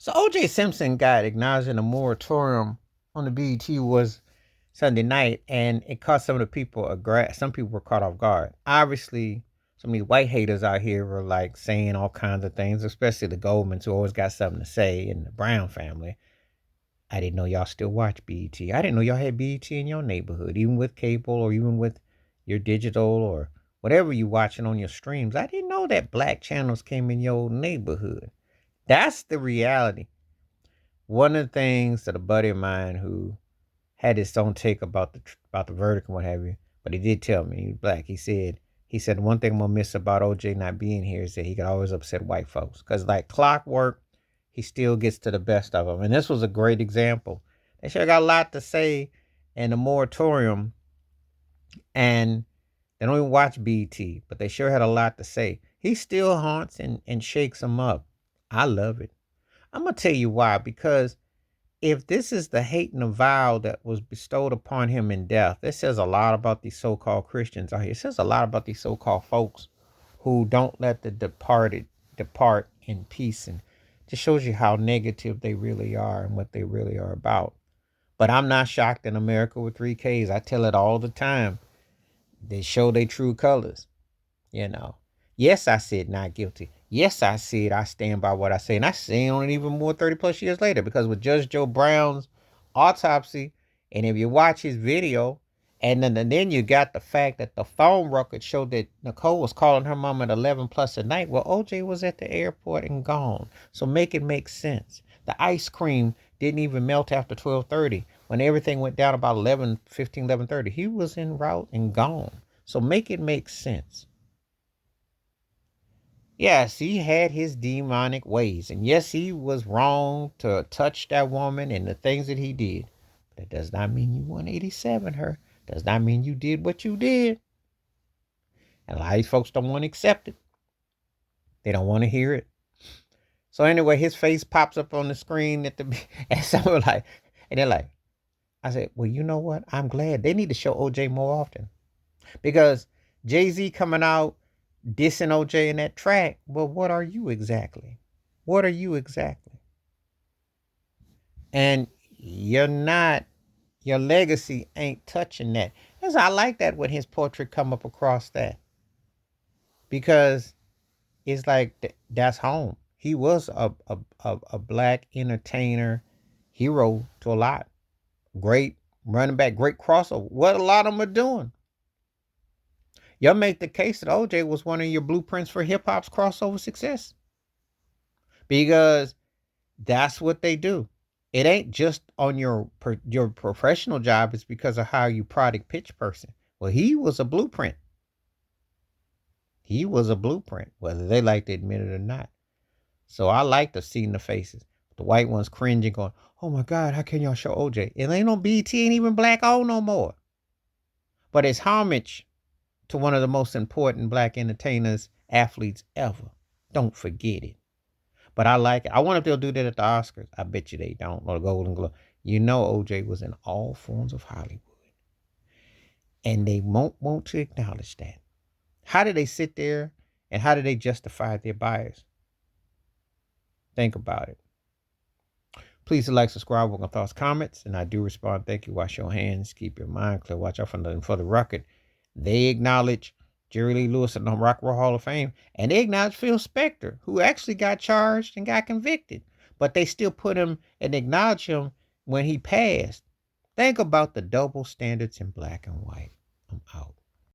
So O.J. Simpson got acknowledged in a moratorium on the B.E.T. was Sunday night, and it caught some of the people some people were caught off guard. Obviously, some of these white haters out here were like saying all kinds of things, especially the Goldmans who always got something to say, and the Brown family. I didn't know y'all still watch B.E.T. I didn't know y'all had B.E.T. in your neighborhood, even with cable or even with your digital or whatever you watching on your streams. I didn't know that black channels came in your neighborhood. That's the reality. One of the things that a buddy of mine who had his own take about the verdict and what have you, but he did tell me he was black. He said one thing I'm gonna miss about OJ not being here is that he could always upset white folks because like clockwork, he still gets to the best of them. And this was a great example. They sure got a lot to say in the moratorium, and they don't even watch BT, but they sure had a lot to say. He still haunts and shakes them up. I love it. I'm gonna tell you why, because if this is the hate and the vile that was bestowed upon him in death, this says a lot about these so-called Christians out here. It says a lot about these so-called folks who don't let the departed depart in peace, and just shows you how negative they really are and what they really are about. But I'm not shocked in America with 3Ks. I tell it all the time. They show their true colors, you know. Yes, I said not guilty. Yes, I said I stand by what I say. And I stand on it even more 30 plus years later because with Judge Joe Brown's autopsy, and if you watch his video, and then you got the fact that the phone record showed that Nicole was calling her mom at 11 plus at night. Well, OJ was at the airport and gone. So make it make sense. The ice cream didn't even melt after 12:30. When everything went down about 11:15, 11:30, he was en route and gone. So make it make sense. Yes, he had his demonic ways. And yes, he was wrong to touch that woman and the things that he did. But that does not mean you 187 her. Does not mean you did what you did. And a lot of these folks don't want to accept it. They don't want to hear it. So anyway, his face pops up on the screen at the and someone like, and they're like, I said, well, you know what? I'm glad. They need to show OJ more often. Because Jay-Z coming out dissing OJ in that track, well, what are you exactly? What are you exactly? And you're not, your legacy ain't touching that. Because I like that when his portrait come up across that. Because it's like that's home. He was a black entertainer, hero to a lot. Great running back, great crossover. What a lot of them are doing. Y'all make the case that OJ was one of your blueprints for hip hop's crossover success because that's what they do. It ain't just on your professional job. It's because of how you product pitch person. Well, he was a blueprint. He was a blueprint, whether they like to admit it or not. So I like to see the faces. The white ones cringing, going, "Oh my God, how can y'all show OJ?" It ain't no BT, ain't even black O no more. But it's homage to one of the most important black entertainers, athletes ever. Don't forget it. But I like it. I wonder if they'll do that at the Oscars. I bet you they don't. Or the Golden Globe. You know OJ was in all forms of Hollywood. And they won't want to acknowledge that. How do they sit there and how do they justify their bias? Think about it. Please like, subscribe, work on thoughts, comments, and I do respond. Thank you. Wash your hands. Keep your mind clear. Watch out for the record. They acknowledge Jerry Lee Lewis in the Rock and Roll Hall of Fame, and they acknowledge Phil Spector, who actually got charged and got convicted. But they still put him and acknowledge him when he passed. Think about the double standards in black and white. I'm out.